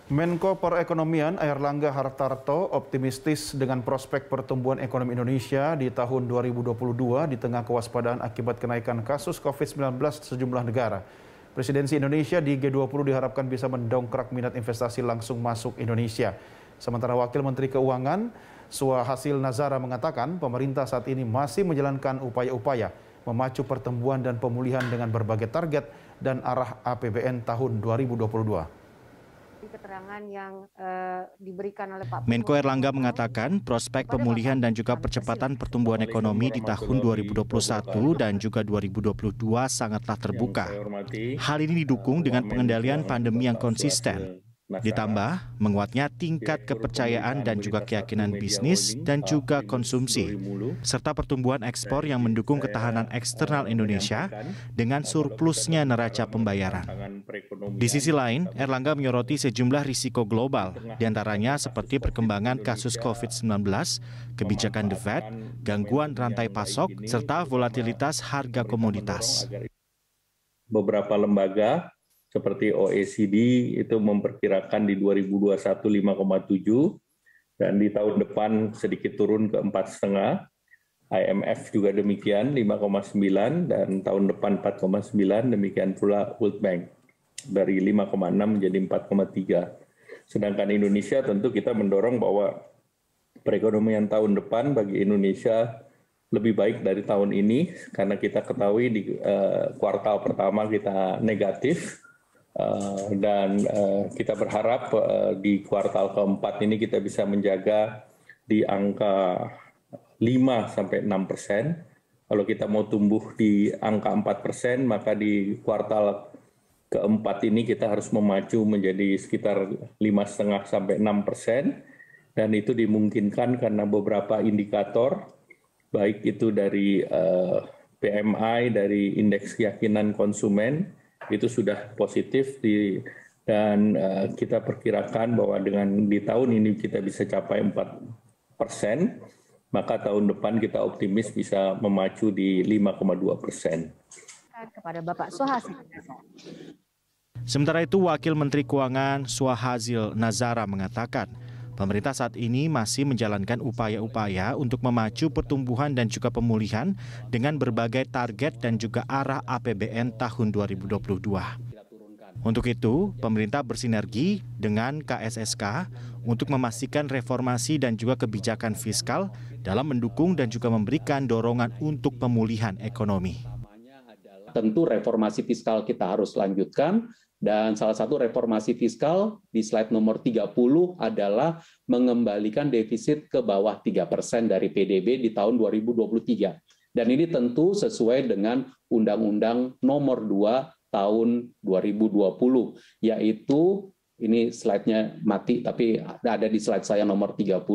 Menko Perekonomian Airlangga Hartarto optimistis dengan prospek pertumbuhan ekonomi Indonesia di tahun 2022 di tengah kewaspadaan akibat kenaikan kasus COVID-19 sejumlah negara. Presidensi Indonesia di G20 diharapkan bisa mendongkrak minat investasi langsung masuk Indonesia. Sementara Wakil Menteri Keuangan Suhasil Nazara mengatakan pemerintah saat ini masih menjalankan upaya-upaya memacu pertumbuhan dan pemulihan dengan berbagai target dan arah APBN tahun 2022. Keterangan yang diberikan oleh Pak Menko Airlangga mengatakan prospek pemulihan dan juga percepatan pertumbuhan ekonomi di tahun 2021 dan juga 2022 sangatlah terbuka. Hal ini didukung dengan pengendalian pandemi yang konsisten. Ditambah menguatnya tingkat kepercayaan dan juga keyakinan bisnis dan juga konsumsi, serta pertumbuhan ekspor yang mendukung ketahanan eksternal Indonesia dengan surplusnya neraca pembayaran. Di sisi lain, Airlangga menyoroti sejumlah risiko global, diantaranya seperti perkembangan kasus COVID-19, kebijakan The Fed, gangguan rantai pasok, serta volatilitas harga komoditas. Beberapa lembaga seperti OECD itu memperkirakan di 2021 5,7 dan di tahun depan sedikit turun ke 4,5. IMF juga demikian 5,9 dan tahun depan 4,9, demikian pula World Bank dari 5,6 menjadi 4,3. Sedangkan Indonesia tentu kita mendorong bahwa perekonomian tahun depan bagi Indonesia lebih baik dari tahun ini karena kita ketahui di kuartal pertama kita negatif. Dan kita berharap di kuartal keempat ini kita bisa menjaga di angka 5-6%. Kalau kita mau tumbuh di angka 4%, maka di kuartal keempat ini kita harus memacu menjadi sekitar 5,5-6%. Dan itu dimungkinkan karena beberapa indikator, baik itu dari PMI, dari indeks keyakinan konsumen, itu sudah positif dan kita perkirakan bahwa dengan di tahun ini kita bisa capai 4%, maka tahun depan kita optimis bisa memacu di 5,2%. Kepada Bapak Suhasil. Sementara itu, Wakil Menteri Keuangan Suhasil Nazara mengatakan, pemerintah saat ini masih menjalankan upaya-upaya untuk memacu pertumbuhan dan juga pemulihan dengan berbagai target dan juga arah APBN tahun 2022. Untuk itu, pemerintah bersinergi dengan KSSK untuk memastikan reformasi dan juga kebijakan fiskal dalam mendukung dan juga memberikan dorongan untuk pemulihan ekonomi. Tentu reformasi fiskal kita harus lanjutkan. Dan salah satu reformasi fiskal di slide nomor 30 adalah mengembalikan defisit ke bawah 3% dari PDB di tahun 2023. Dan ini tentu sesuai dengan Undang-Undang nomor 2 tahun 2020, yaitu, ini slide-nya mati tapi ada di slide saya nomor 30,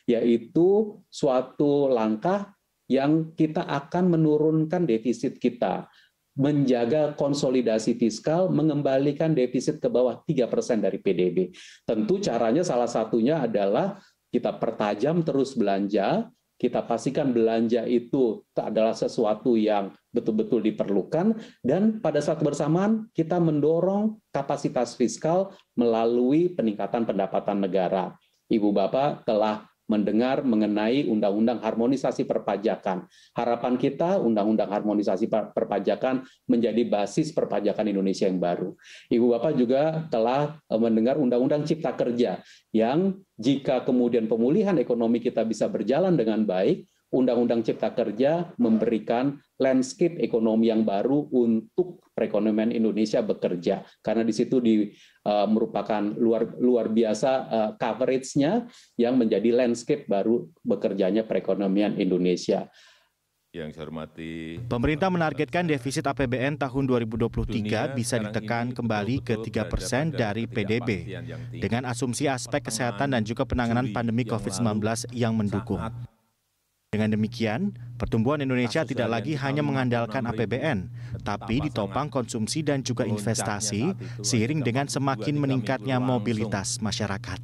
yaitu suatu langkah yang kita akan menurunkan defisit kita, menjaga konsolidasi fiskal, mengembalikan defisit ke bawah 3% dari PDB. Tentu caranya salah satunya adalah kita pertajam terus belanja, kita pastikan belanja itu adalah sesuatu yang betul-betul diperlukan, dan pada saat bersamaan kita mendorong kapasitas fiskal melalui peningkatan pendapatan negara. Ibu Bapak telah mendengar mengenai Undang-Undang Harmonisasi Perpajakan. Harapan kita Undang-Undang Harmonisasi Perpajakan menjadi basis perpajakan Indonesia yang baru. Ibu Bapak juga telah mendengar Undang-Undang Cipta Kerja yang jika kemudian pemulihan ekonomi kita bisa berjalan dengan baik, Undang-Undang Cipta Kerja memberikan landscape ekonomi yang baru untuk perekonomian Indonesia bekerja. Karena di situ merupakan luar biasa coverage-nya yang menjadi landscape baru bekerjanya perekonomian Indonesia. Yang saya hormati, pemerintah menargetkan defisit APBN tahun 2023 bisa ditekan kembali ke 3% dari PDB dengan asumsi aspek kesehatan dan juga penanganan pandemi COVID-19 yang mendukung. Dengan demikian, pertumbuhan Indonesia tidak lagi hanya mengandalkan APBN, tapi ditopang konsumsi dan juga investasi seiring dengan semakin meningkatnya mobilitas masyarakat.